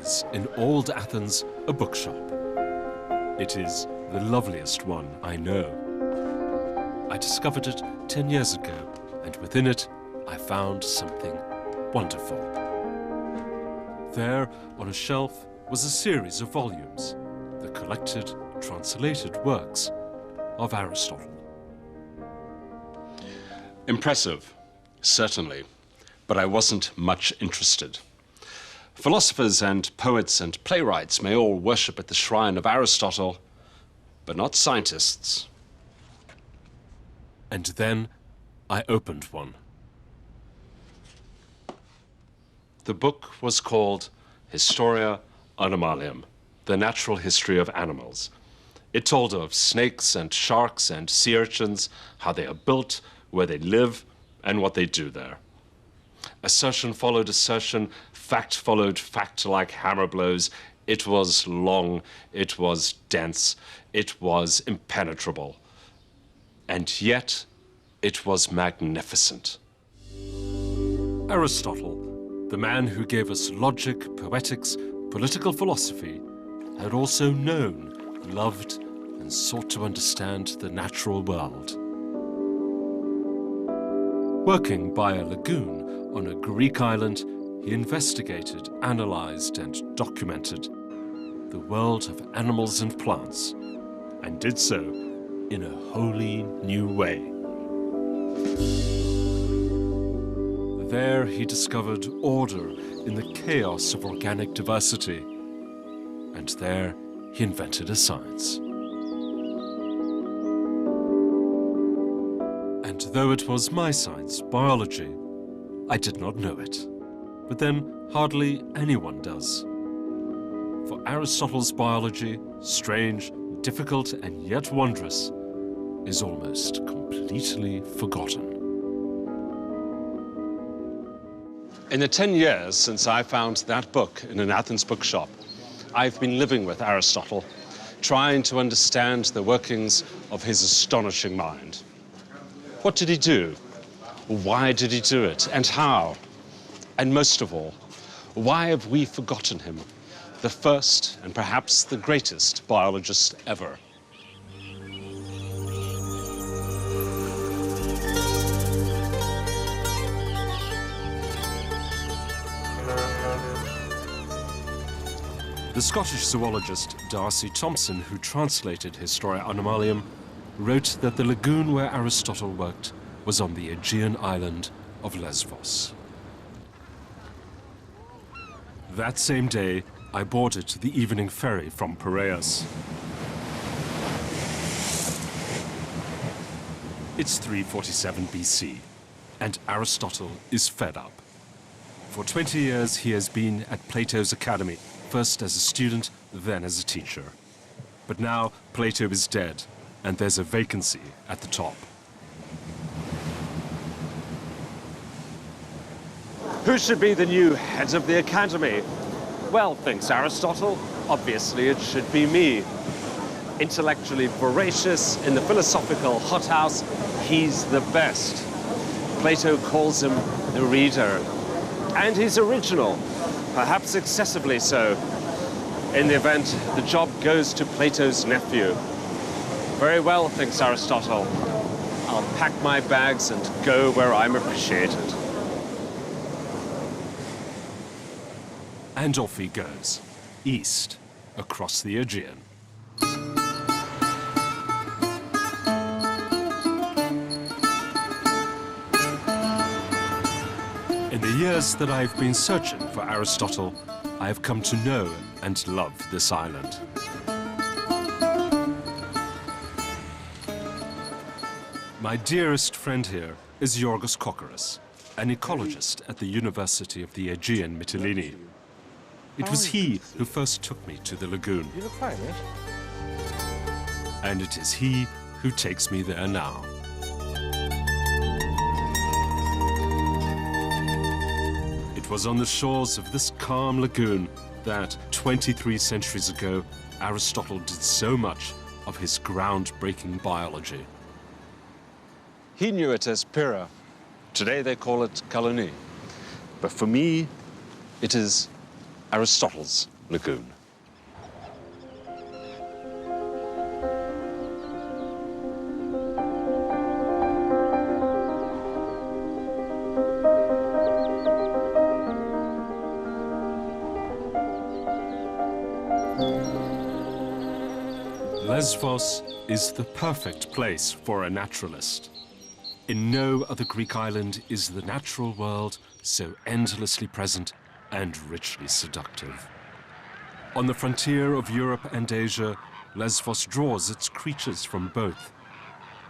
is, in old Athens, a bookshop. It is the loveliest one I know. I discovered it 10 years ago, and within it, I found something wonderful. There, on a shelf, was a series of volumes, the collected, translated works of Aristotle. Impressive, certainly, but I wasn't much interested. Philosophers and poets and playwrights may all worship at the shrine of Aristotle, but not scientists. And then I opened one. The book was called Historia Animalium, the natural history of animals. It told of snakes and sharks and sea urchins, how they are built, where they live, and what they do there. Assertion followed assertion, fact followed fact like hammer blows. It was long, it was dense, it was impenetrable. And yet, it was magnificent. Aristotle, the man who gave us logic, poetics, political philosophy, had also known, loved, and sought to understand the natural world. Working by a lagoon on a Greek island, he investigated, analyzed, and documented the world of animals and plants, and did so in a wholly new way. There he discovered order in the chaos of organic diversity, and there he invented a science. And though it was my science, biology, I did not know it. But then hardly anyone does. For Aristotle's biology, strange, difficult, and yet wondrous, is almost completely forgotten. In the 10 years since I found that book in an Athens bookshop, I've been living with Aristotle, trying to understand the workings of his astonishing mind. What did he do? Why did he do it? And how? And most of all, why have we forgotten him? The first and perhaps the greatest biologist ever. The Scottish zoologist Darcy Thompson, who translated Historia Animalium, wrote that the lagoon where Aristotle worked was on the Aegean island of Lesvos. That same day, I boarded the evening ferry from Piraeus. It's 347 BC, and Aristotle is fed up. For 20 years, he has been at Plato's academy, first as a student, then as a teacher. But now, Plato is dead, and there's a vacancy at the top. Who should be the new head of the academy? Well, thinks Aristotle, obviously it should be me. Intellectually voracious in the philosophical hothouse, he's the best. Plato calls him the reader. And he's original, perhaps excessively so. In the event, the job goes to Plato's nephew. Very well, thinks Aristotle. I'll pack my bags and go where I'm appreciated. And off he goes, east, across the Aegean. In the years that I've been searching for Aristotle, I have come to know and love this island. My dearest friend here is Yorgos Kokoris, an ecologist at the University of the Aegean, Mytilene. It was he who first took me to the lagoon. You look fine, mate. And it is he who takes me there now. It was on the shores of this calm lagoon that, 23 centuries ago, Aristotle did so much of his groundbreaking biology. He knew it as Pyrrha. Today they call it Colony. But for me, it is Aristotle's Lagoon. Lesvos is the perfect place for a naturalist. In no other Greek island is the natural world so endlessly present and richly seductive. On the frontier of Europe and Asia, Lesvos draws its creatures from both.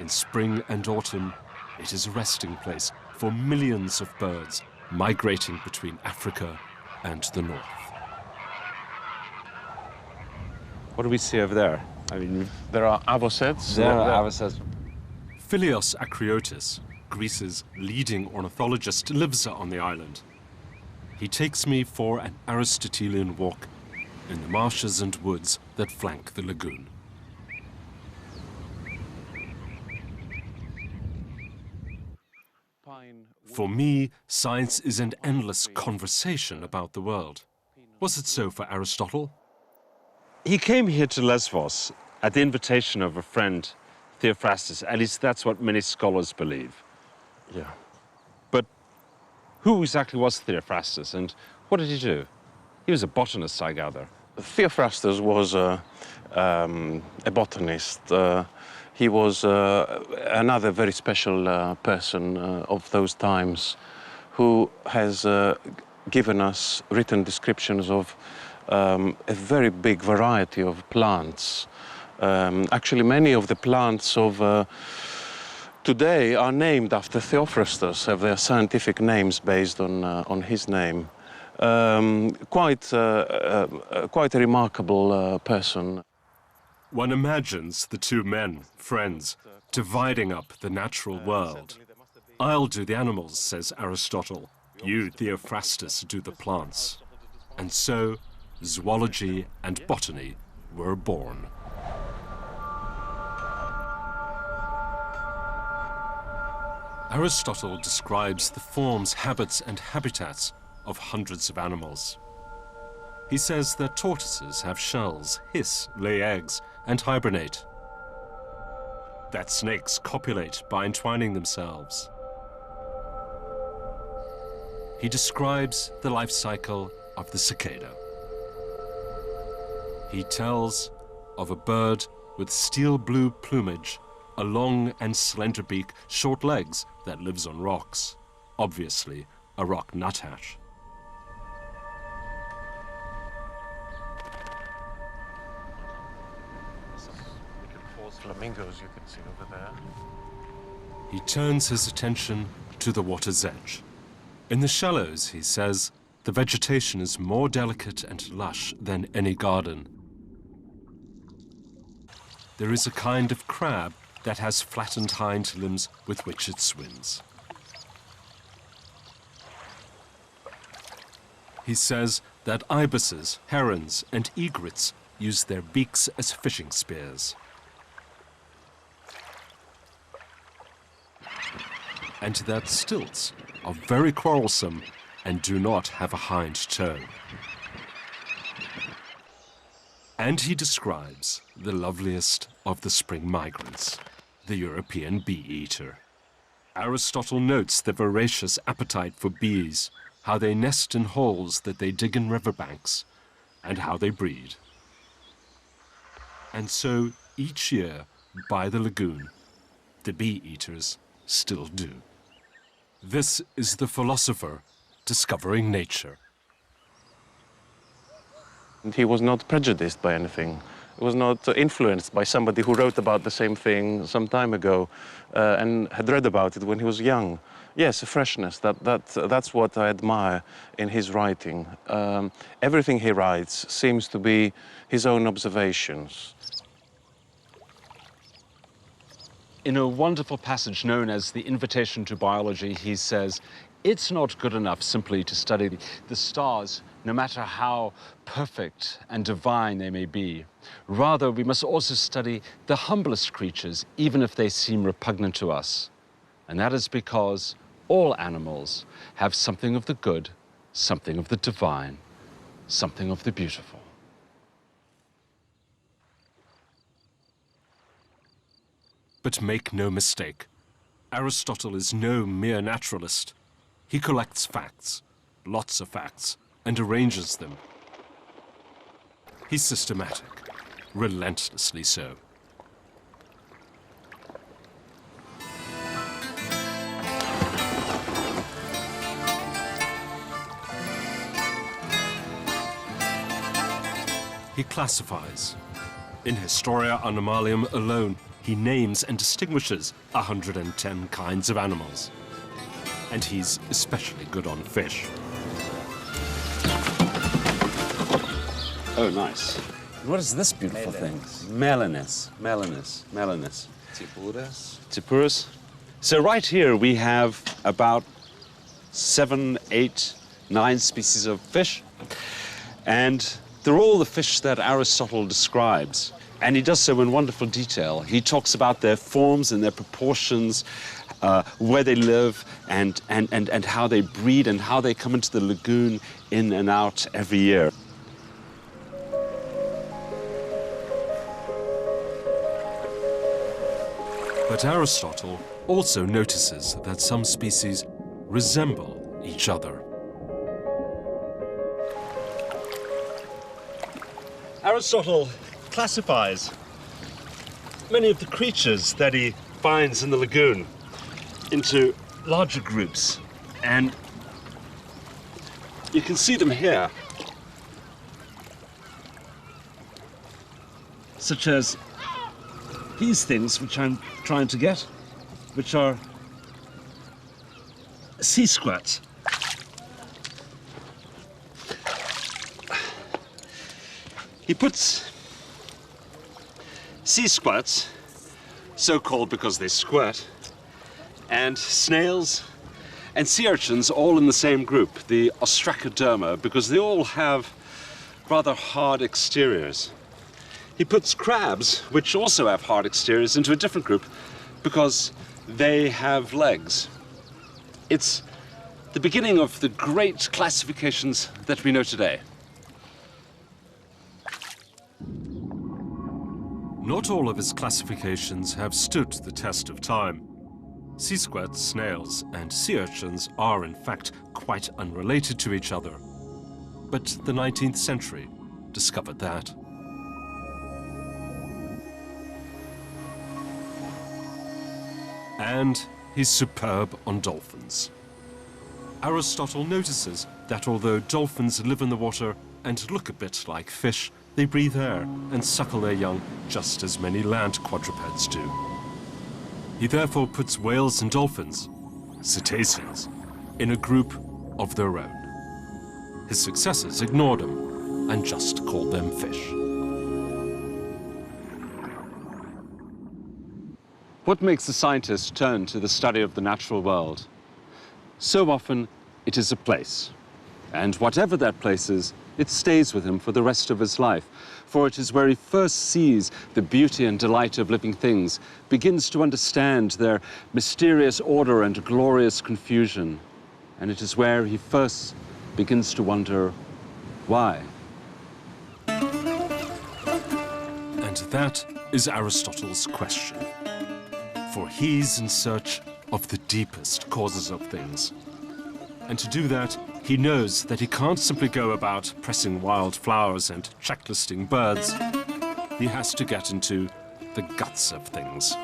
In spring and autumn, it is a resting place for millions of birds migrating between Africa and the north. What do we see over there? I mean, There are avocets. Philios Akriotis, Greece's leading ornithologist, lives on the island. He takes me for an Aristotelian walk in the marshes and woods that flank the lagoon. For me, science is an endless conversation about the world. Was it so for Aristotle? he came here to Lesvos at the invitation of a friend, Theophrastus. At least that's what many scholars believe. Yeah. But who exactly was Theophrastus and what did he do? He was a botanist, I gather. Theophrastus was a botanist. He was another very special person of those times who has given us written descriptions of a very big variety of plants. Actually, many of the plants of today are named after Theophrastus, have their scientific names based on his name. Quite a remarkable person. One imagines the two men, friends, dividing up the natural world. I'll do the animals, says Aristotle. You, Theophrastus, do the plants. And so, zoology and botany were born. Aristotle describes the forms, habits, and habitats of hundreds of animals. He says that tortoises have shells, hiss, lay eggs, and hibernate. That snakes copulate by entwining themselves. He describes the life cycle of the cicada. He tells of a bird with steel blue plumage, a long and slender beak, short legs that lives on rocks, obviously a rock nuthatch. Flamingos you can see over there. He turns his attention to the water's edge. In the shallows, he says, the vegetation is more delicate and lush than any garden. There is a kind of crab that has flattened hind limbs with which it swims. He says that ibises, herons, and egrets use their beaks as fishing spears. And that stilts are very quarrelsome and do not have a hind toe. And he describes the loveliest of the spring migrants, the European bee-eater. Aristotle notes the voracious appetite for bees, how they nest in holes that they dig in riverbanks, and how they breed. And so, each year, by the lagoon, the bee-eaters still do. This is the philosopher discovering nature. He was not prejudiced by anything. He was not influenced by somebody who wrote about the same thing some time ago and had read about it when he was young. Yes, a freshness. That's what I admire in his writing. Everything he writes seems to be his own observations. In a wonderful passage known as the Invitation to Biology, he says, it's not good enough simply to study the stars, no matter how perfect and divine they may be. Rather, we must also study the humblest creatures, even if they seem repugnant to us. And that is because all animals have something of the good, something of the divine, something of the beautiful. But make no mistake, Aristotle is no mere naturalist. He collects facts, lots of facts, and arranges them. He's systematic, relentlessly so. He classifies. In Historia Animalium alone, he names and distinguishes 110 kinds of animals. And he's especially good on fish. Oh, nice. What is this beautiful thing? Melanus. Tipurus. So right here we have about 7, 8, 9 species of fish. And they're all the fish that Aristotle describes. And he does so in wonderful detail. He talks about their forms and their proportions, where they live, and how they breed, and how they come into the lagoon in and out every year. But Aristotle also notices that some species resemble each other. Aristotle classifies many of the creatures that he finds in the lagoon into larger groups, and you can see them here, such as these things which I'm trying to get, which are sea squats. He puts sea squats, so-called because they squirt, and snails and sea urchins all in the same group, the Ostracoderma, because they all have rather hard exteriors. He puts crabs, which also have hard exteriors, into a different group because they have legs. It's the beginning of the great classifications that we know today. Not all of his classifications have stood the test of time. Sea squirts, snails, and sea urchins are in fact quite unrelated to each other. But the 19th century discovered that. And he's superb on dolphins. Aristotle notices that although dolphins live in the water and look a bit like fish, they breathe air and suckle their young just as many land quadrupeds do. He therefore puts whales and dolphins, cetaceans, in a group of their own. His successors ignored them and just called them fish. What makes the scientist turn to the study of the natural world? So often, it is a place. And whatever that place is, it stays with him for the rest of his life. For it is where he first sees the beauty and delight of living things, begins to understand their mysterious order and glorious confusion. And it is where he first begins to wonder, why? And that is Aristotle's question. For he's in search of the deepest causes of things. And to do that, he knows that he can't simply go about pressing wild flowers and checklisting birds. He has to get into the guts of things.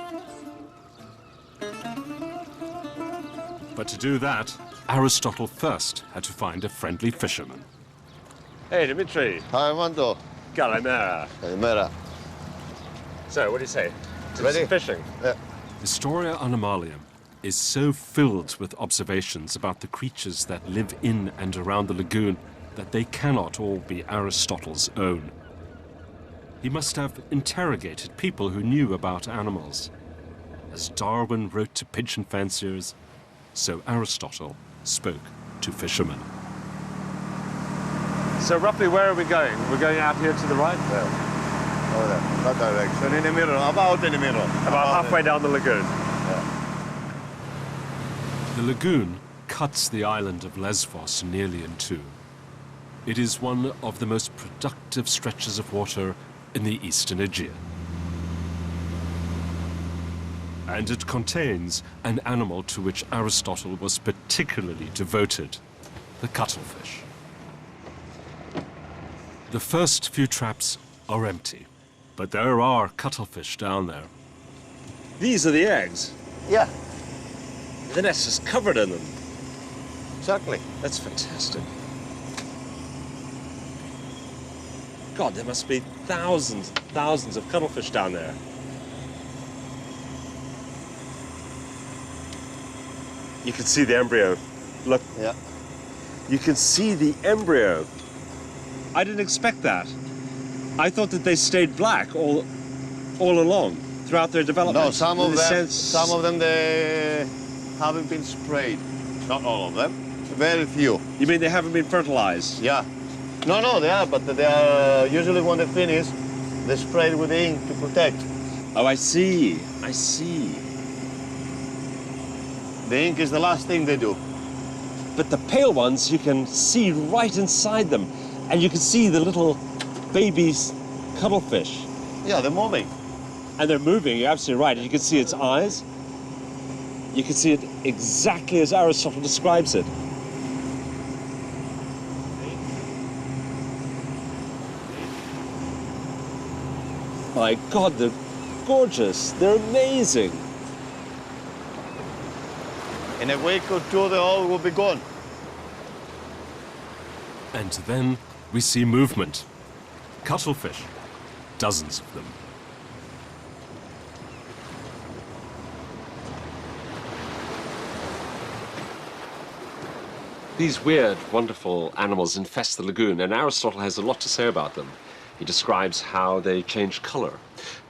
But to do that, Aristotle first had to find a friendly fisherman. Hey, Dimitri. Hi, Armando. Calimera. Calimera. So, what do you say? Ready? Some fishing? Yeah. Historia Animalium is so filled with observations about the creatures that live in and around the lagoon that they cannot all be Aristotle's own. He must have interrogated people who knew about animals. As Darwin wrote to pigeon fanciers, so Aristotle spoke to fishermen. So roughly where are we going? We're going out here to the right? Over there, that direction, in the middle, about in the middle. About halfway down the lagoon. The lagoon cuts the island of Lesvos nearly in two. It is one of the most productive stretches of water in the eastern Aegean. And it contains an animal to which Aristotle was particularly devoted, the cuttlefish. The first few traps are empty, but there are cuttlefish down there. These are the eggs. Yeah, The nest is covered in them. exactly. That's fantastic. God, there must be thousands and thousands of cuttlefish down there. You can see the embryo. Look, Yeah. you can see the embryo. I didn't expect that. I thought that they stayed black all along throughout their development. No, some In of the them, sense- they haven't been sprayed. Not all of them. Very few. You mean they haven't been fertilized? Yeah. No, they are, but they are usually when they finish, they spray it with ink to protect. Oh, I see. I see. The ink is the last thing they do. But the pale ones, you can see right inside them. And you can see the little baby's cuttlefish. Yeah, they're moving. And they're moving, you're absolutely right. You can see its eyes. You can see it exactly as Aristotle describes it. My God, they're gorgeous. They're amazing. In a week or two, they all will be gone. And then we see movement. Cuttlefish, dozens of them. These weird, wonderful animals infest the lagoon, and Aristotle has a lot to say about them. He describes how they change color,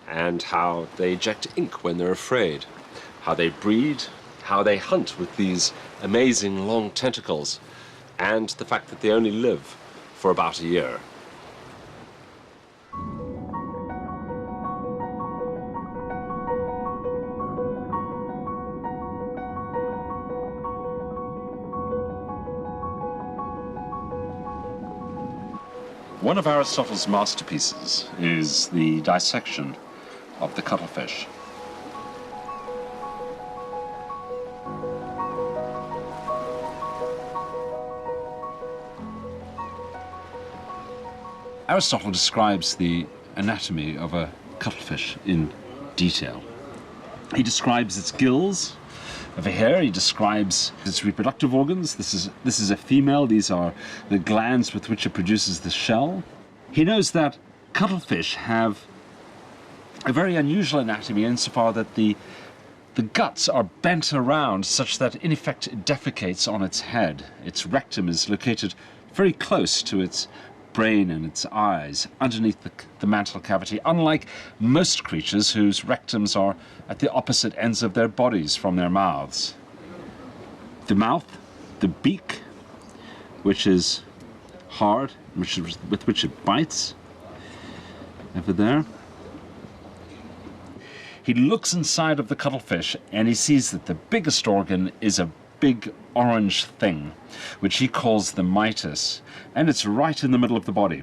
and how they eject ink when they're afraid, how they breed, how they hunt with these amazing long tentacles, and the fact that they only live for about a year. One of Aristotle's masterpieces is the dissection of the cuttlefish. Aristotle describes the anatomy of a cuttlefish in detail. He describes its gills over here. He describes its reproductive organs. This is a female. These are the glands with which it produces the shell. He knows that cuttlefish have a very unusual anatomy insofar that the guts are bent around such that in effect it defecates on its head. Its rectum is located very close to its brain and its eyes, underneath the mantle cavity, unlike most creatures whose rectums are at the opposite ends of their bodies from their mouths. The mouth, the beak, which is hard, with which it bites, over there. He looks inside of the cuttlefish and he sees that the biggest organ is a big orange thing, which he calls the mitus, and it's right in the middle of the body.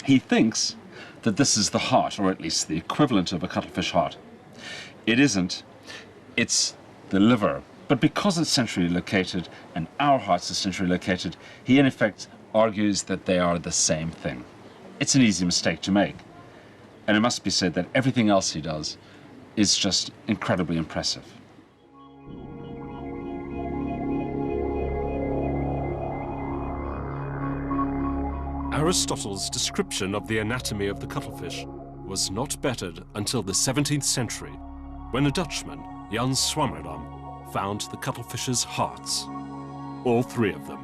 He thinks that this is the heart, or at least the equivalent of a cuttlefish heart. It isn't. It's the liver. But because it's centrally located and our hearts are centrally located, he in effect argues that they are the same thing. It's an easy mistake to make. And it must be said that everything else he does is just incredibly impressive. Aristotle's description of the anatomy of the cuttlefish was not bettered until the 17th century, when a Dutchman, Jan Swammerdam, found the cuttlefish's hearts, all three of them.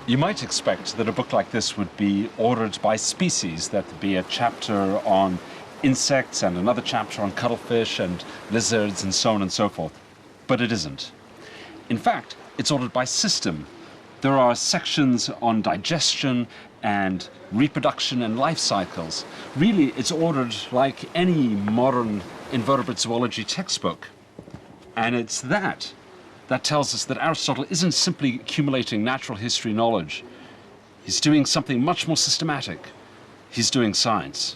You might expect that a book like this would be ordered by species, that there'd be a chapter on insects and another chapter on cuttlefish and lizards and so on and so forth. But it isn't. In fact, it's ordered by system. There are sections on digestion and reproduction and life cycles. Really, it's ordered like any modern invertebrate zoology textbook. And it's that tells us that Aristotle isn't simply accumulating natural history knowledge. He's doing something much more systematic. He's doing science.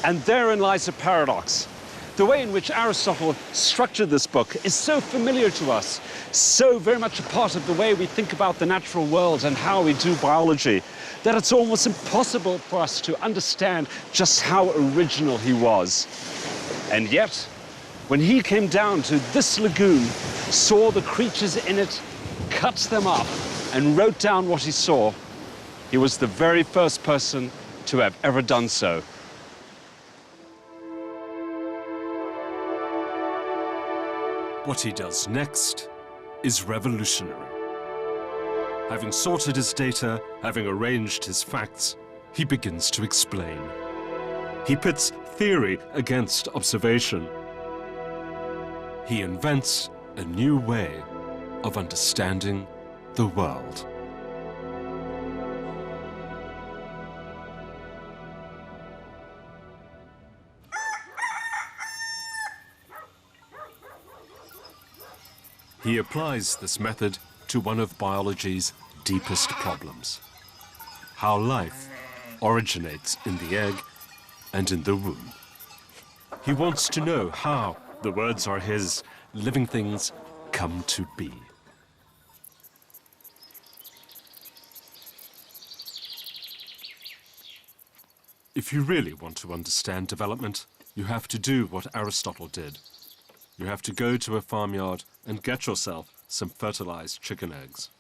And therein lies a paradox. The way in which Aristotle structured this book is so familiar to us, so very much a part of the way we think about the natural world and how we do biology, that it's almost impossible for us to understand just how original he was. And yet, when he came down to this lagoon, saw the creatures in it, cut them up, and wrote down what he saw, he was the very first person to have ever done so. What he does next is revolutionary. Having sorted his data, having arranged his facts, he begins to explain. He pits theory against observation. He invents a new way of understanding the world. He applies this method to one of biology's deepest problems: how life originates in the egg and in the womb. He wants to know how, the words are his, living things come to be. If you really want to understand development, you have to do what Aristotle did. You have to go to a farmyard and get yourself some fertilized chicken eggs.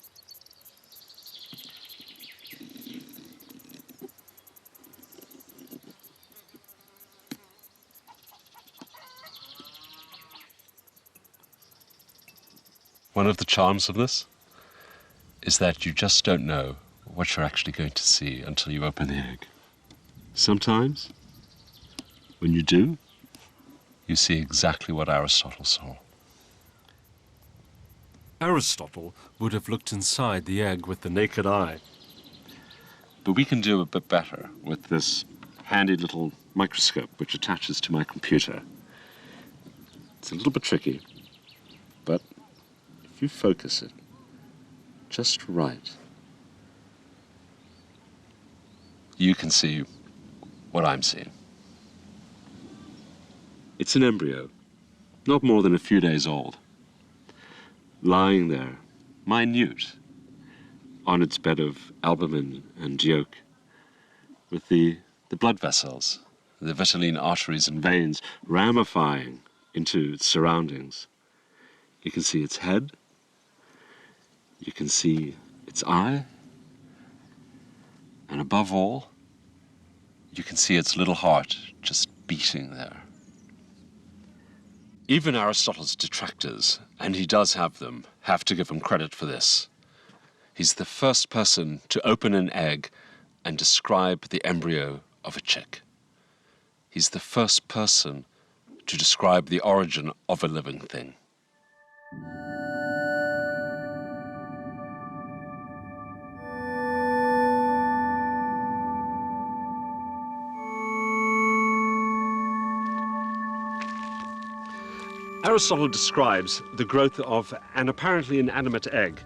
One of the charms of this is that you just don't know what you're actually going to see until you open the egg. Sometimes, when you do, you see exactly what Aristotle saw. Aristotle would have looked inside the egg with the naked eye. But we can do a bit better with this handy little microscope which attaches to my computer. It's a little bit tricky, but if you focus it just right, you can see what I'm seeing. It's an embryo, not more than a few days old, lying there, minute, on its bed of albumin and yolk, with the blood vessels, the vitelline arteries and veins ramifying into its surroundings. You can see its head, you can see its eye, and above all, you can see its little heart just beating there. Even Aristotle's detractors, and he does have them, have to give him credit for this. He's the first person to open an egg and describe the embryo of a chick. He's the first person to describe the origin of a living thing. Aristotle describes the growth of an apparently inanimate egg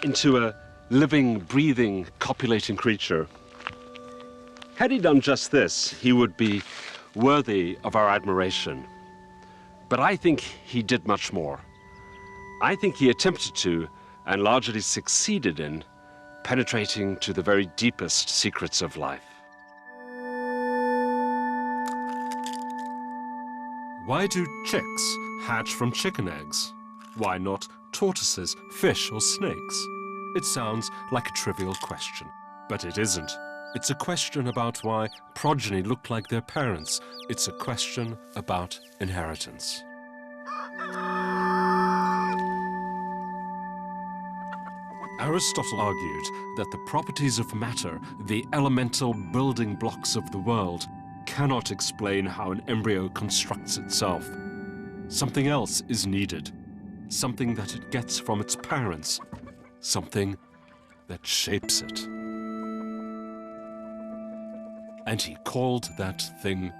into a living, breathing, copulating creature. Had he done just this, he would be worthy of our admiration. But I think he did much more. I think he attempted to, and largely succeeded in, penetrating to the very deepest secrets of life. Why do chicks hatch from chicken eggs? Why not tortoises, fish, or snakes? It sounds like a trivial question, but it isn't. It's a question about why progeny look like their parents. It's a question about inheritance. Aristotle argued that the properties of matter, the elemental building blocks of the world, cannot explain how an embryo constructs itself. Something else is needed, something that it gets from its parents, something that shapes it. and he called that thing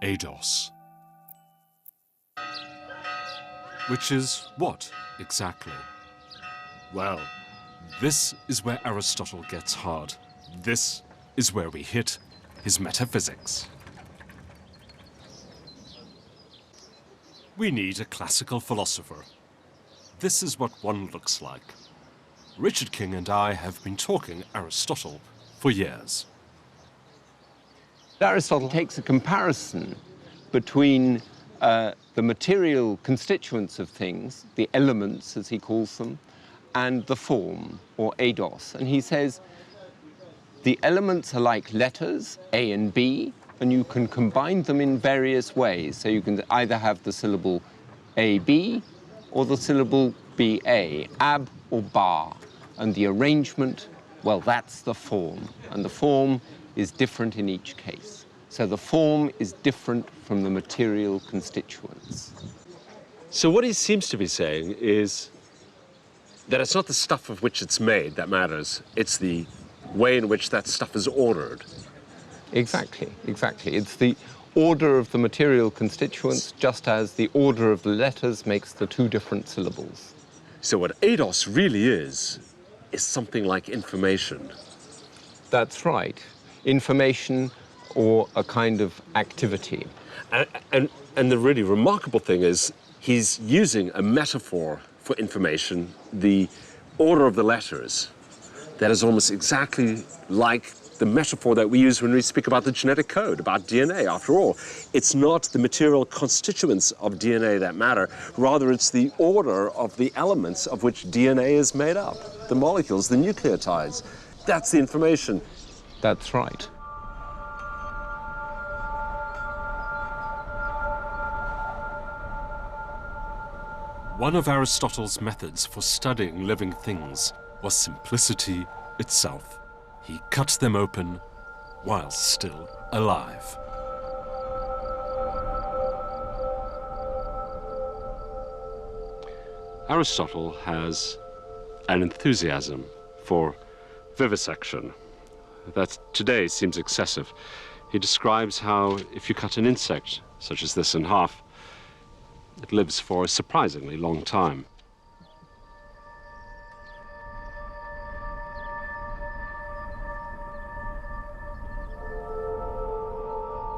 eidos. Which is what, exactly? Well, this is where Aristotle gets hard. This is where we hit his metaphysics. We need a classical philosopher. This is what one looks like. Richard King and I have been talking Aristotle for years. Aristotle takes a comparison between the material constituents of things, the elements as he calls them, and the form, or eidos. And he says the elements are like letters, A and B, and you can combine them in various ways. So you can either have the syllable AB or the syllable BA, ab or bar. And the arrangement, well, that's the form. And the form is different in each case. So the form is different from the material constituents. So what he seems to be saying is that it's not the stuff of which it's made that matters, it's the way in which that stuff is ordered. Exactly, exactly. It's the order of the material constituents, just as the order of the letters makes the two different syllables. So what eidos really is something like information. That's right. Information or a kind of activity. And the really remarkable thing is he's using a metaphor for information, the order of the letters, that is almost exactly like the metaphor that we use when we speak about the genetic code, about DNA. After all, it's not the material constituents of DNA that matter, rather it's the order of the elements of which DNA is made up, the molecules, the nucleotides. That's the information. That's right. One of Aristotle's methods for studying living things was simplicity itself. He cut them open while still alive. Aristotle has an enthusiasm for vivisection that today seems excessive. He describes how if you cut an insect, such as this, in half, it lives for a surprisingly long time.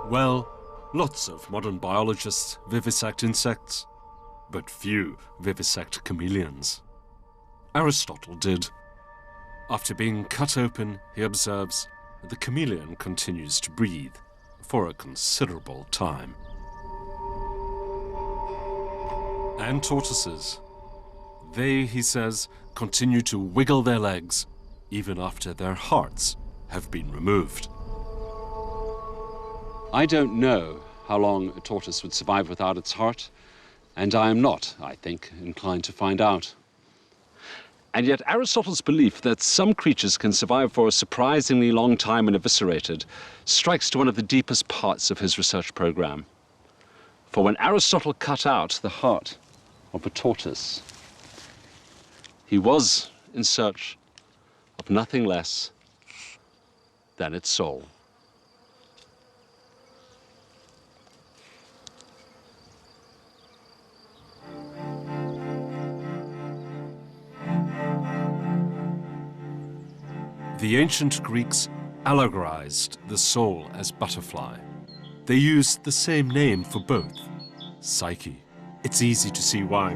Well, lots of modern biologists vivisect insects, but few vivisect chameleons. Aristotle did. After being cut open, he observes that the chameleon continues to breathe for a considerable time. And tortoises. They, he says, continue to wiggle their legs even after their hearts have been removed. I don't know how long a tortoise would survive without its heart, and I am not, I think, inclined to find out. And yet Aristotle's belief that some creatures can survive for a surprisingly long time when eviscerated strikes to one of the deepest parts of his research program. For when Aristotle cut out the heart of a tortoise, he was in search of nothing less than its soul. The ancient Greeks allegorized the soul as butterfly. They used the same name for both, Psyche. It's easy to see why.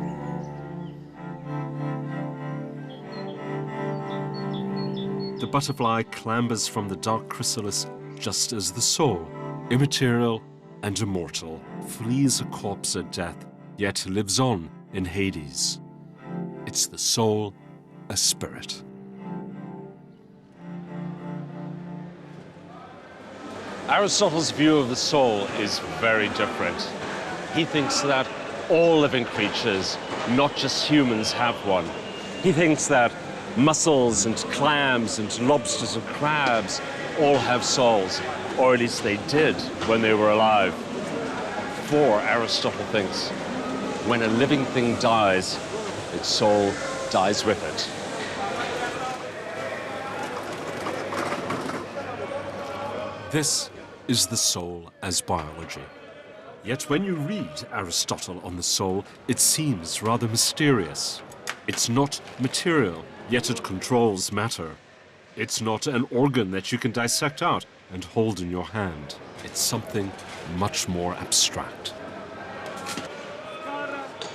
The butterfly clambers from the dark chrysalis just as the soul, immaterial and immortal, flees a corpse at death, yet lives on in Hades. It's the soul, a spirit. Aristotle's view of the soul is very different. He thinks that all living creatures, not just humans, have one. He thinks that mussels and clams and lobsters and crabs all have souls, or at least they did when they were alive. For Aristotle thinks, when a living thing dies, its soul dies with it. This is the soul as biology. Yet when you read Aristotle on the soul, it seems rather mysterious. It's not material, yet it controls matter. It's not an organ that you can dissect out and hold in your hand. It's something much more abstract.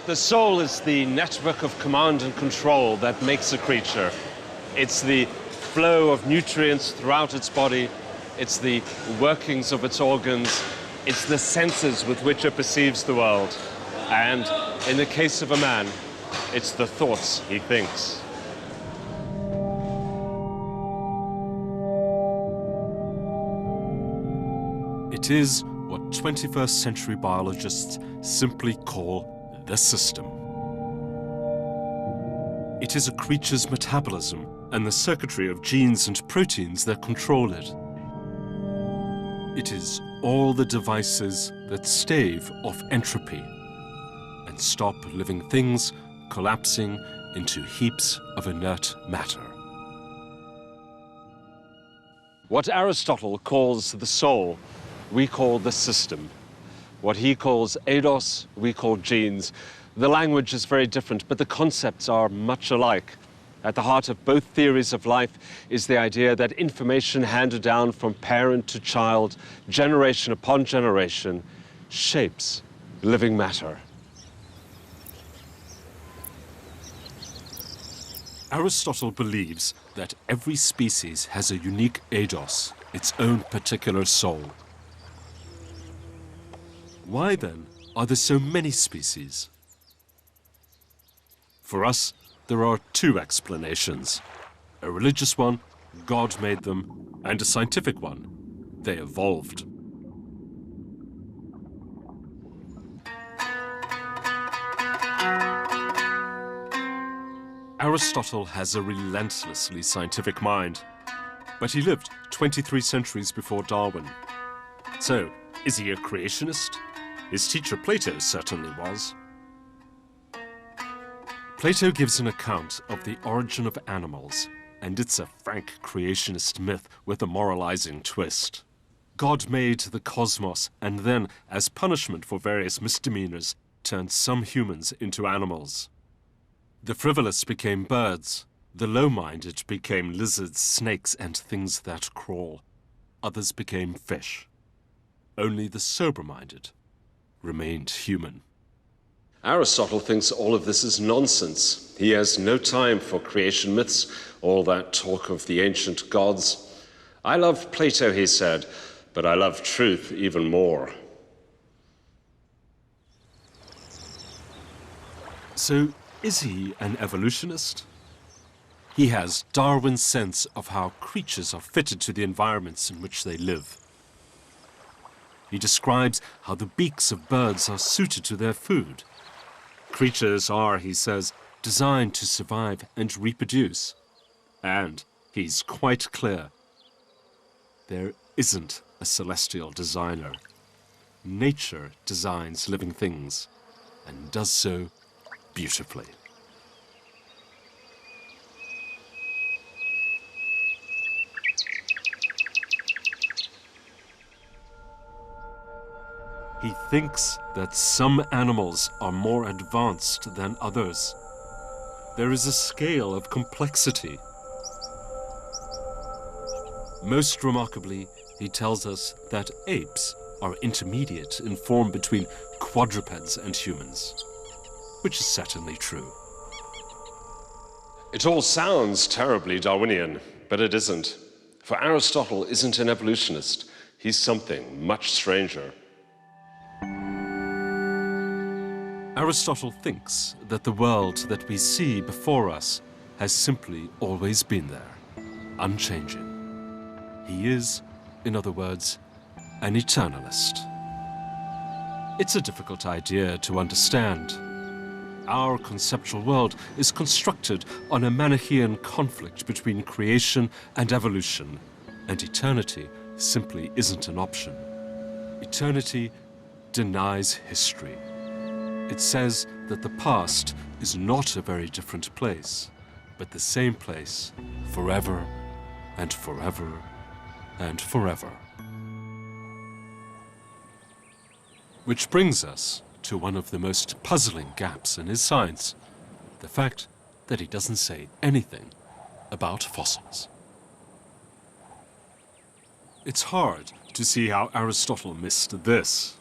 The soul is the network of command and control that makes a creature. It's the flow of nutrients throughout its body. It's the workings of its organs. It's the senses with which it perceives the world. And in the case of a man, it's the thoughts he thinks. It is what 21st century biologists simply call the system. It is a creature's metabolism and the circuitry of genes and proteins that control it. It is all the devices that stave off entropy and stop living things collapsing into heaps of inert matter. What Aristotle calls the soul, we call the system. What he calls eidos, we call genes. The language is very different, but the concepts are much alike. At the heart of both theories of life is the idea that information handed down from parent to child, generation upon generation, shapes living matter. Aristotle believes that every species has a unique eidos, its own particular soul. Why then are there so many species? For us, there are two explanations. A religious one, God made them, and a scientific one, they evolved. Aristotle has a relentlessly scientific mind, but he lived 23 centuries before Darwin. So, is he a creationist? His teacher Plato certainly was. Plato gives an account of the origin of animals, and it's a frank creationist myth with a moralizing twist. God made the cosmos, and then, as punishment for various misdemeanors, turned some humans into animals. The frivolous became birds, the low-minded became lizards, snakes, and things that crawl. Others became fish. Only the sober-minded remained human. Aristotle thinks all of this is nonsense. He has no time for creation myths, all that talk of the ancient gods. I love Plato, he said, but I love truth even more. So, is he an evolutionist? He has Darwin's sense of how creatures are fitted to the environments in which they live. He describes how the beaks of birds are suited to their food. Creatures are, he says, designed to survive and reproduce. And he's quite clear, there isn't a celestial designer. Nature designs living things, and does so beautifully. He thinks that some animals are more advanced than others. There is a scale of complexity. Most remarkably, he tells us that apes are intermediate in form between quadrupeds and humans, which is certainly true. It all sounds terribly Darwinian, but it isn't. For Aristotle isn't an evolutionist. He's something much stranger. Aristotle thinks that the world that we see before us has simply always been there, unchanging. He is, in other words, an eternalist. It's a difficult idea to understand. Our conceptual world is constructed on a Manichaean conflict between creation and evolution, and eternity simply isn't an option. Eternity denies history. It says that the past is not a very different place, but the same place forever and forever and forever. Which brings us to one of the most puzzling gaps in his science, the fact that he doesn't say anything about fossils. It's hard to see how Aristotle missed this.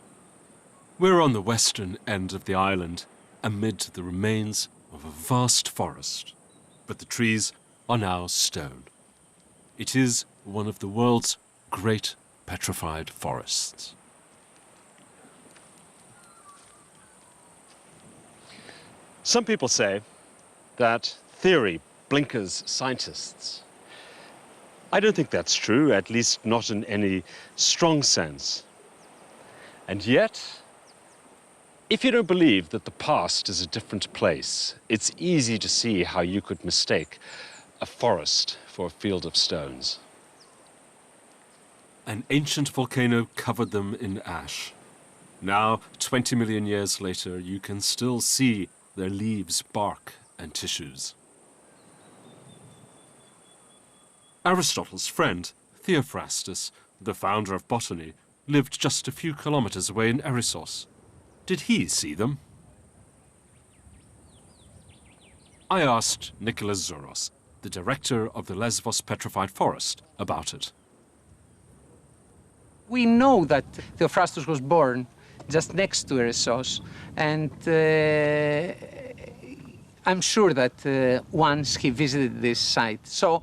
We're on the western end of the island, amid the remains of a vast forest, but the trees are now stone. It is one of the world's great petrified forests. Some people say that theory blinkers scientists. I don't think that's true, at least not in any strong sense. And yet, if you don't believe that the past is a different place, it's easy to see how you could mistake a forest for a field of stones. An ancient volcano covered them in ash. Now, 20 million years later, you can still see their leaves, bark, and tissues. Aristotle's friend, Theophrastus, the founder of botany, lived just a few kilometers away in Lesvos. Did he see them? I asked Nicholas Zouros, the director of the Lesvos Petrified Forest, about it. We know that Theophrastus was born just next to Lesvos, and I'm sure that once he visited this site. So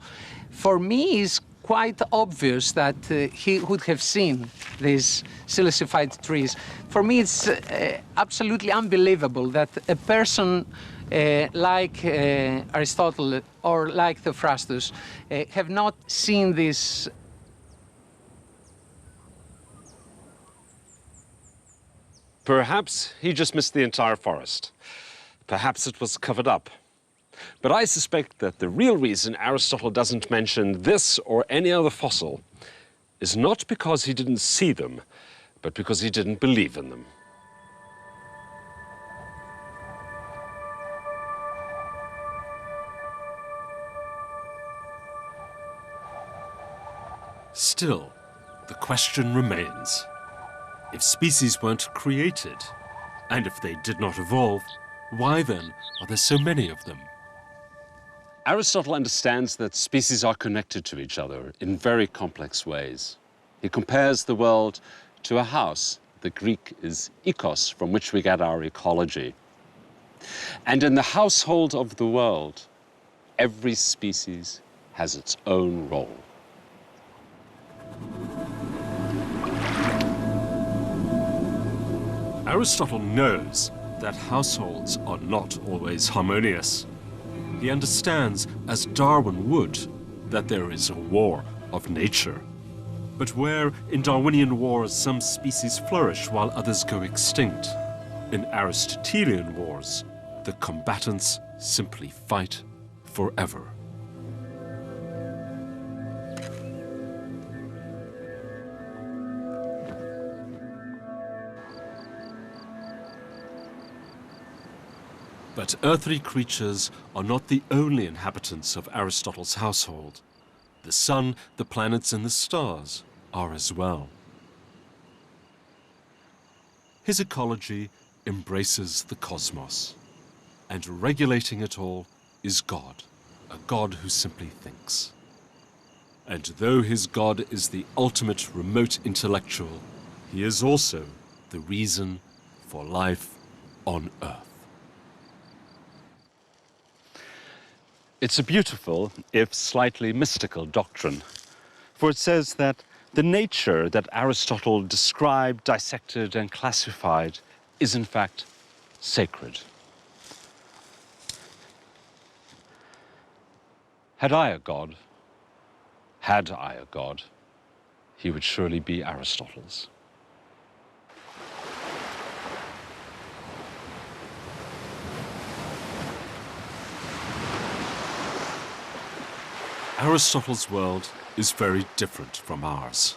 for me, it's quite obvious that he would have seen these silicified trees. For me, it's absolutely unbelievable that a person like Aristotle or like Theophrastus have not seen this. Perhaps he just missed the entire forest. Perhaps it was covered up. But I suspect that the real reason Aristotle doesn't mention this or any other fossil is not because he didn't see them, but because he didn't believe in them. Still, the question remains. If species weren't created, and if they did not evolve, why then are there so many of them? Aristotle understands that species are connected to each other in very complex ways. He compares the world to a house. The Greek is oikos, from which we get our ecology. And in the household of the world, every species has its own role. Aristotle knows that households are not always harmonious. He understands, as Darwin would, that there is a war of nature. But where in Darwinian wars some species flourish while others go extinct, in Aristotelian wars, the combatants simply fight forever. But earthly creatures are not the only inhabitants of Aristotle's household. The sun, the planets, and the stars are as well. His ecology embraces the cosmos, and regulating it all is God, a God who simply thinks. And though his God is the ultimate remote intellectual, he is also the reason for life on Earth. It's a beautiful, if slightly mystical, doctrine, for it says that the nature that Aristotle described, dissected, and classified is in fact sacred. Had I a god, he would surely be Aristotle's. Aristotle's world is very different from ours.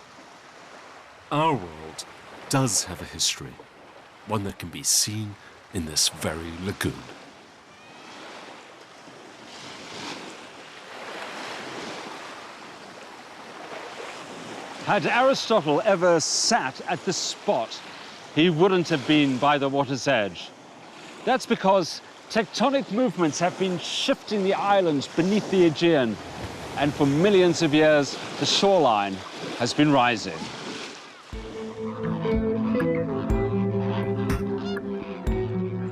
Our world does have a history, one that can be seen in this very lagoon. Had Aristotle ever sat at this spot he wouldn't have been by the water's edge. That's because tectonic movements have been shifting the islands beneath the Aegean, and for millions of years, the shoreline has been rising.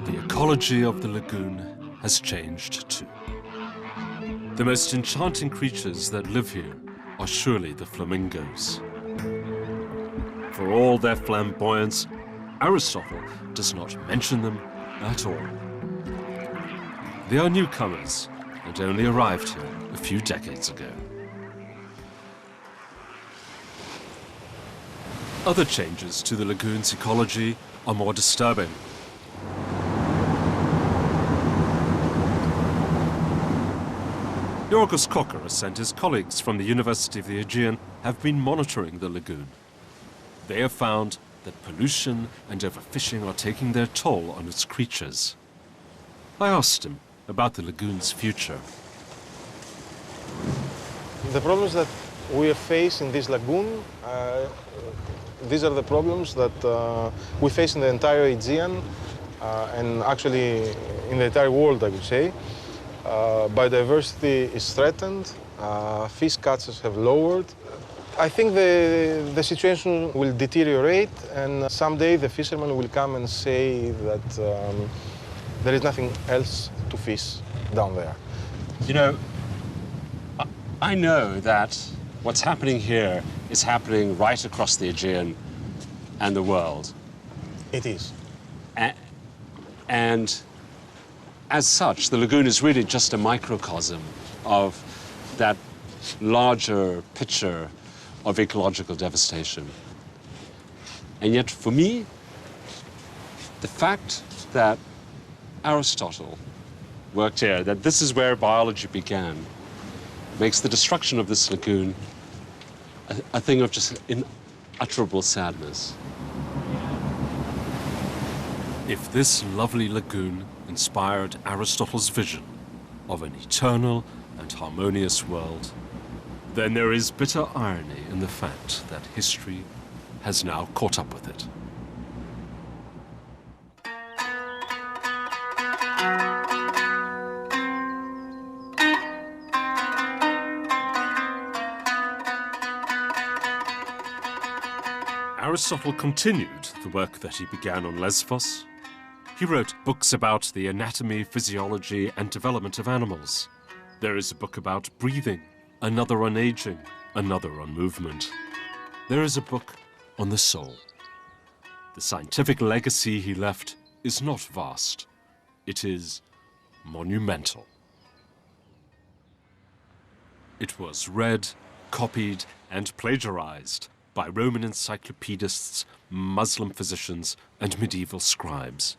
The ecology of the lagoon has changed too. The most enchanting creatures that live here are surely the flamingos. For all their flamboyance, Aristotle does not mention them at all. They are newcomers and only arrived here a few decades ago. Other changes to the lagoon's ecology are more disturbing. Yorgos Kokkaris and his colleagues from the University of the Aegean have been monitoring the lagoon. They have found that pollution and overfishing are taking their toll on its creatures. I asked him about the lagoon's future. The problems that we face in this lagoon, these are the problems that we face in the entire Aegean and actually in the entire world, I would say. Biodiversity is threatened, fish catches have lowered. I think the situation will deteriorate, and someday the fishermen will come and say that there is nothing else to fish down there. You know, I know that what's happening here is happening right across the Aegean and the world. It is. And as such, the lagoon is really just a microcosm of that larger picture of ecological devastation. And yet, for me, the fact that Aristotle worked here, that this is where biology began, makes the destruction of this lagoon a thing of just unutterable sadness. If this lovely lagoon inspired Aristotle's vision of an eternal and harmonious world, then there is bitter irony in the fact that history has now caught up with it. Aristotle continued the work that he began on Lesvos. He wrote books about the anatomy, physiology, and development of animals. There is a book about breathing, another on aging, another on movement. There is a book on the soul. The scientific legacy he left is not vast. It is monumental. It was read, copied, and plagiarized by Roman encyclopedists, Muslim physicians, and medieval scribes.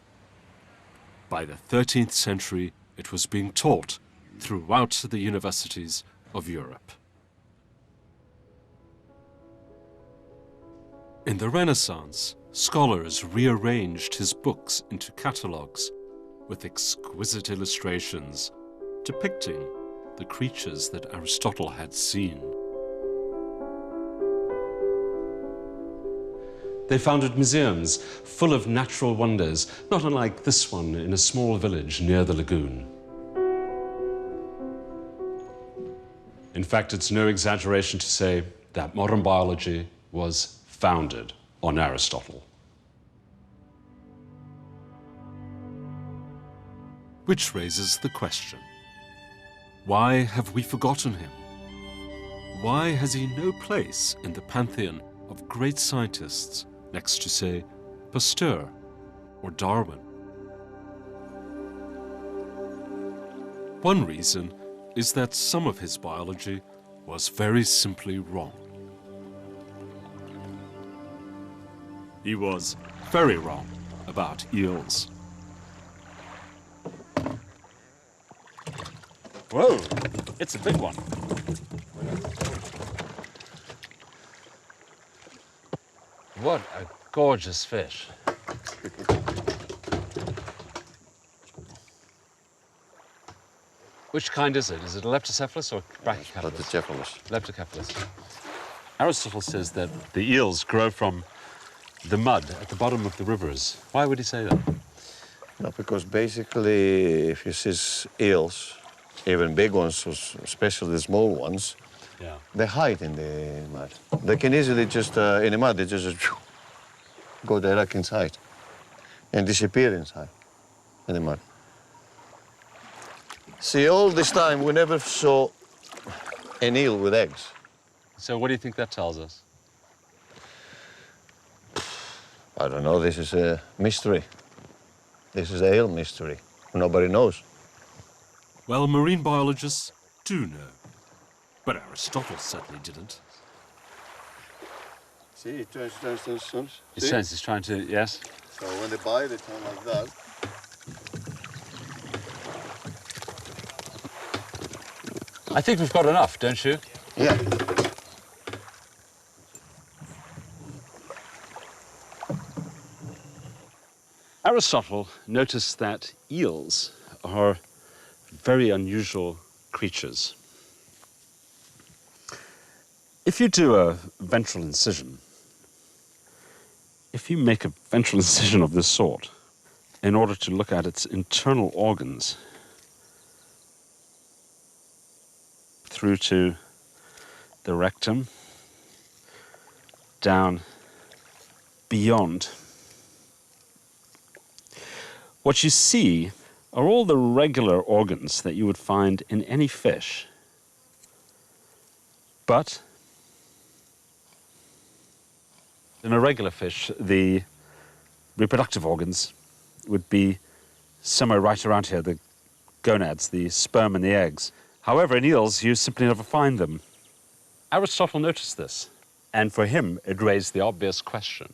By the 13th century, it was being taught throughout the universities of Europe. In the Renaissance, scholars rearranged his books into catalogues with exquisite illustrations depicting the creatures that Aristotle had seen. They founded museums full of natural wonders, not unlike this one in a small village near the lagoon. In fact, it's no exaggeration to say that modern biology was founded on Aristotle. Which raises the question, why have we forgotten him? Why has he no place in the pantheon of great scientists next to, say, Pasteur or Darwin? One reason is that some of his biology was very simply wrong. He was very wrong about eels. Whoa, it's a big one. What a gorgeous fish. Which kind is it? Is it a leptocephalus or brachycephalus? Leptocephalus. Leptocephalus. Aristotle says that the eels grow from the mud at the bottom of the rivers. Why would he say that? No, because basically, if you see eels, even big ones, especially the small ones, Yeah. they hide in the mud. They can easily just, in the mud, they just go direct inside and disappear inside in the mud. See, all this time, we never saw an eel with eggs. So what do you think that tells us? I don't know, this is a mystery. This is a eel mystery. Nobody knows. Well, marine biologists do know, but Aristotle certainly didn't. See, it turns. His sense is trying to, yes? So when they bite, they turn like that. I think we've got enough, don't you? Yeah. Aristotle noticed that eels are very unusual creatures. If you do a ventral incision, if you make a ventral incision of this sort, in order to look at its internal organs, through to the rectum, down beyond, what you see are all the regular organs that you would find in any fish. But in a regular fish, the reproductive organs would be somewhere right around here, the gonads, the sperm and the eggs. However, in eels, you simply never find them. Aristotle noticed this, and for him, it raised the obvious question.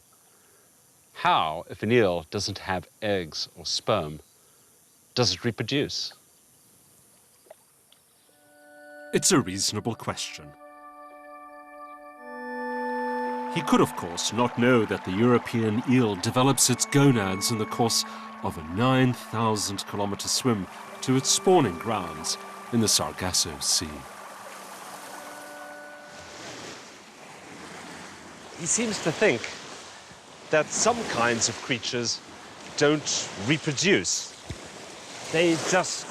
How, if an eel doesn't have eggs or sperm, does it reproduce? It's a reasonable question. He could, of course, not know that the European eel develops its gonads in the course of a 9,000-kilometer swim to its spawning grounds in the Sargasso Sea. He seems to think that some kinds of creatures don't reproduce. They just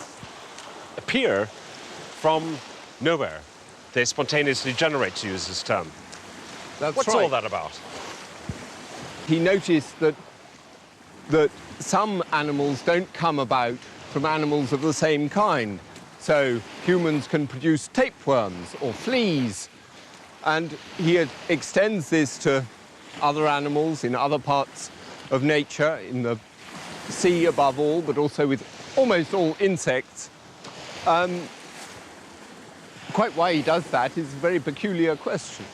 appear from nowhere. They spontaneously generate, to use his term. What's all that about? He noticed that some animals don't come about from animals of the same kind. So humans can produce tapeworms or fleas. And he extends this to other animals in other parts of nature, in the sea above all, but also with almost all insects. Quite why he does that is a very peculiar question.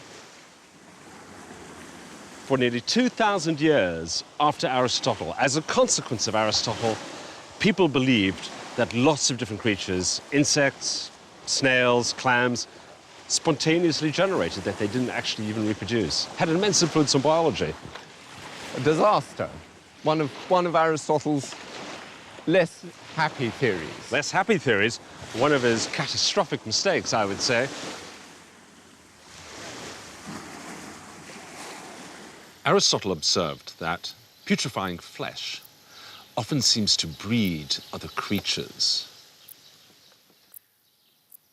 For nearly 2,000 years after Aristotle, as a consequence of Aristotle, people believed that lots of different creatures, insects, snails, clams, spontaneously generated, that they didn't actually even reproduce. Had an immense influence on biology. A disaster. One of Aristotle's less happy theories. Less happy theories, one of his catastrophic mistakes, I would say. Aristotle observed that putrefying flesh often seems to breed other creatures.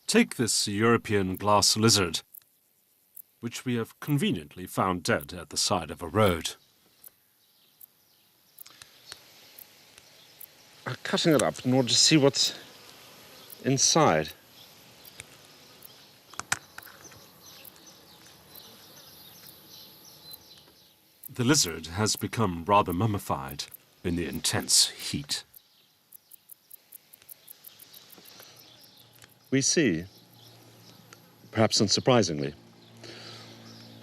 Take this European glass lizard, which we have conveniently found dead at the side of a road. I'm cutting it up in order to see what's inside. The lizard has become rather mummified in the intense heat. We see, perhaps unsurprisingly,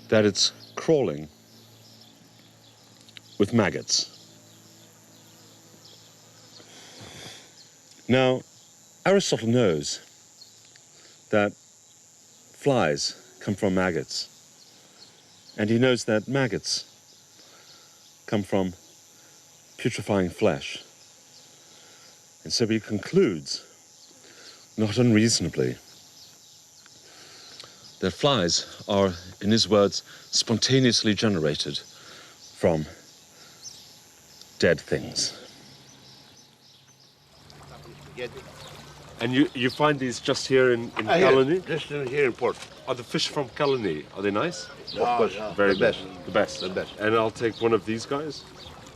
that it's crawling with maggots. Now, Aristotle knows that flies come from maggots, and he knows that maggots come from putrefying flesh. And so he concludes, not unreasonably, that flies are, in his words, spontaneously generated from dead things. And you find these just here in Kalani? Just here in port. Are the fish from Kalani, are they nice? No, Of course, no, very the good. best. The best. The best. And I'll take one of these guys.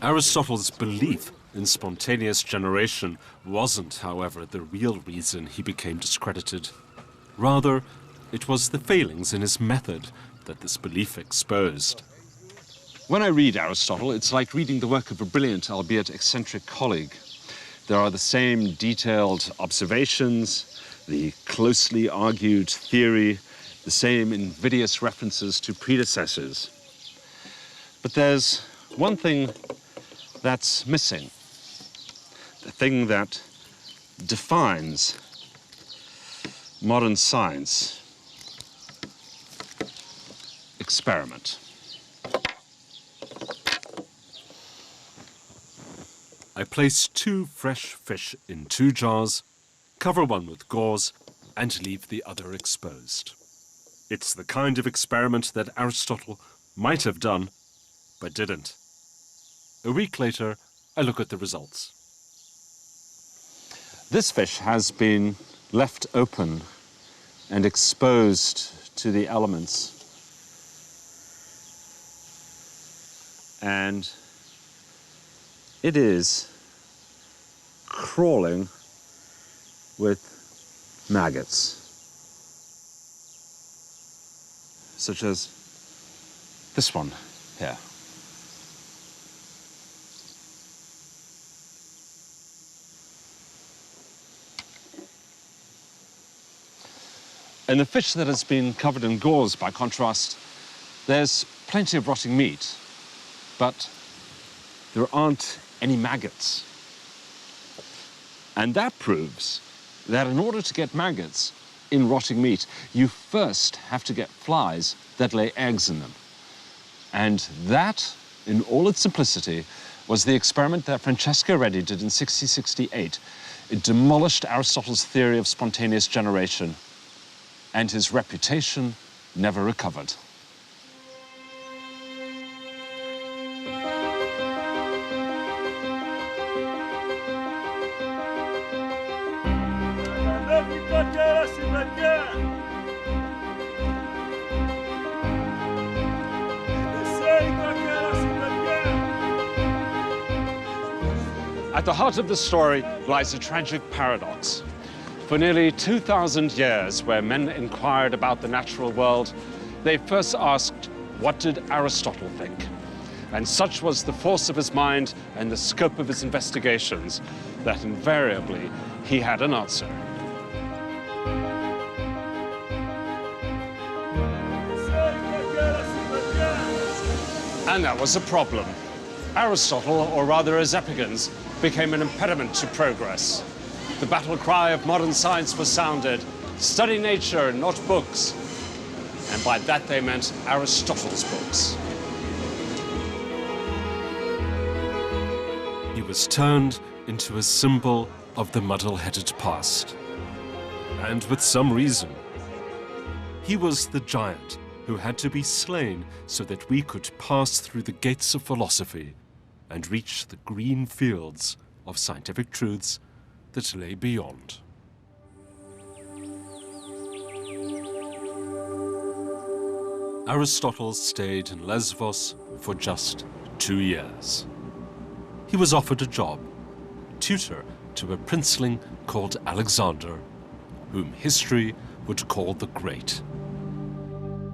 Aristotle's belief in spontaneous generation wasn't, however, the real reason he became discredited. Rather, it was the failings in his method that this belief exposed. When I read Aristotle, it's like reading the work of a brilliant, albeit eccentric colleague. There are the same detailed observations, the closely argued theory, the same invidious references to predecessors. But there's one thing that's missing, the thing that defines modern science: experiment. I place 2 fresh fish in 2 jars, cover one with gauze, and leave the other exposed. It's the kind of experiment that Aristotle might have done, but didn't. A week later, I look at the results. This fish has been left open and exposed to the elements. And it is crawling with maggots, such as this one here. In a fish that has been covered in gauze, by contrast, there's plenty of rotting meat, but there aren't any maggots. And that proves that in order to get maggots in rotting meat, you first have to get flies that lay eggs in them. And that, in all its simplicity, was the experiment that Francesco Redi did in 1668. It demolished Aristotle's theory of spontaneous generation, and his reputation never recovered. At the heart of the story lies a tragic paradox. For nearly 2,000 years, where men inquired about the natural world, they first asked, what did Aristotle think? And such was the force of his mind and the scope of his investigations that invariably he had an answer. And that was a problem. Aristotle, or rather his Aegeans, became an impediment to progress. The battle cry of modern science was sounded: study nature, not books. And by that they meant Aristotle's books. He was turned into a symbol of the muddle-headed past. And with some reason. He was the giant who had to be slain so that we could pass through the gates of philosophy and reach the green fields of scientific truths that lay beyond. Aristotle stayed in Lesvos for just 2 years. He was offered a job, tutor to a princeling called Alexander, whom history would call the Great.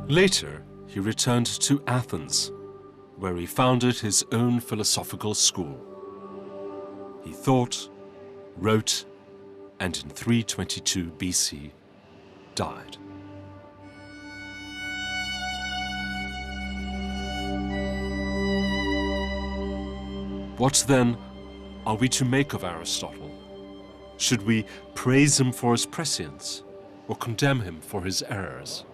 Later, he returned to Athens, where he founded his own philosophical school. He thought, wrote, and in 322 BC, died. What then are we to make of Aristotle? Should we praise him for his prescience or condemn him for his errors?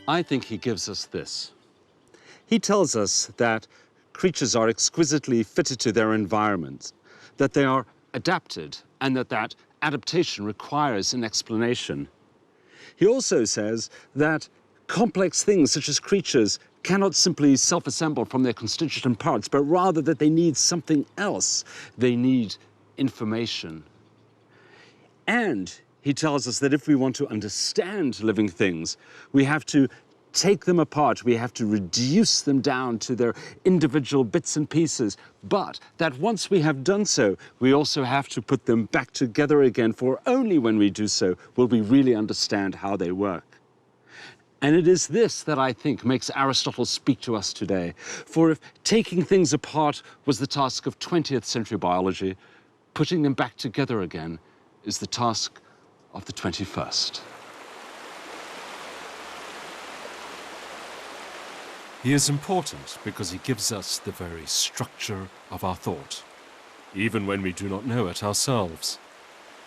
I think he gives us this. He tells us that creatures are exquisitely fitted to their environments, that they are adapted, and that adaptation requires an explanation. He also says that complex things such as creatures cannot simply self-assemble from their constituent parts, but rather that they need something else. They need information. And he tells us that if we want to understand living things, we have to take them apart, we have to reduce them down to their individual bits and pieces, but that once we have done so, we also have to put them back together again, for only when we do so will we really understand how they work. And it is this that I think makes Aristotle speak to us today. For if taking things apart was the task of 20th century biology, putting them back together again is the task of the 21st. He is important because he gives us the very structure of our thought, even when we do not know it ourselves.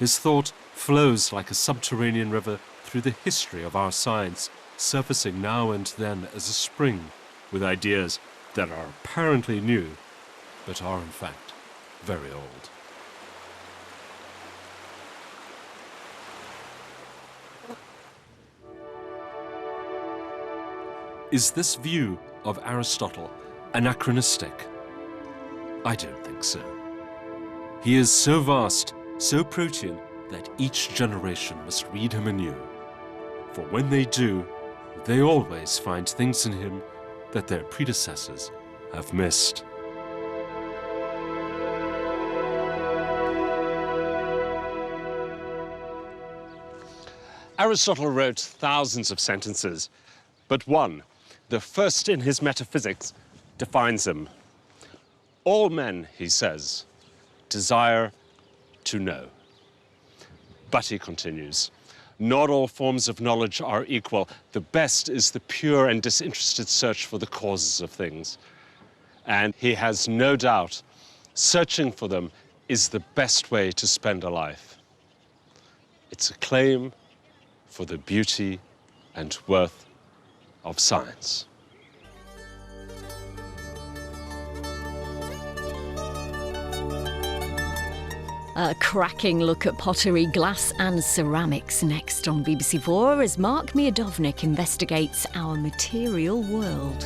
His thought flows like a subterranean river through the history of our science, surfacing now and then as a spring with ideas that are apparently new, but are in fact very old. Is this view of Aristotle anachronistic? I don't think so. He is so vast, so protean, that each generation must read him anew. For when they do, they always find things in him that their predecessors have missed. Aristotle wrote thousands of sentences, but one, the first in his Metaphysics, defines him. All men, he says, desire to know. But, he continues, not all forms of knowledge are equal. The best is the pure and disinterested search for the causes of things. And he has no doubt searching for them is the best way to spend a life. It's a claim for the beauty and worth of science. A cracking look at pottery, glass and ceramics next on BBC4 as Mark Miodownik investigates our material world.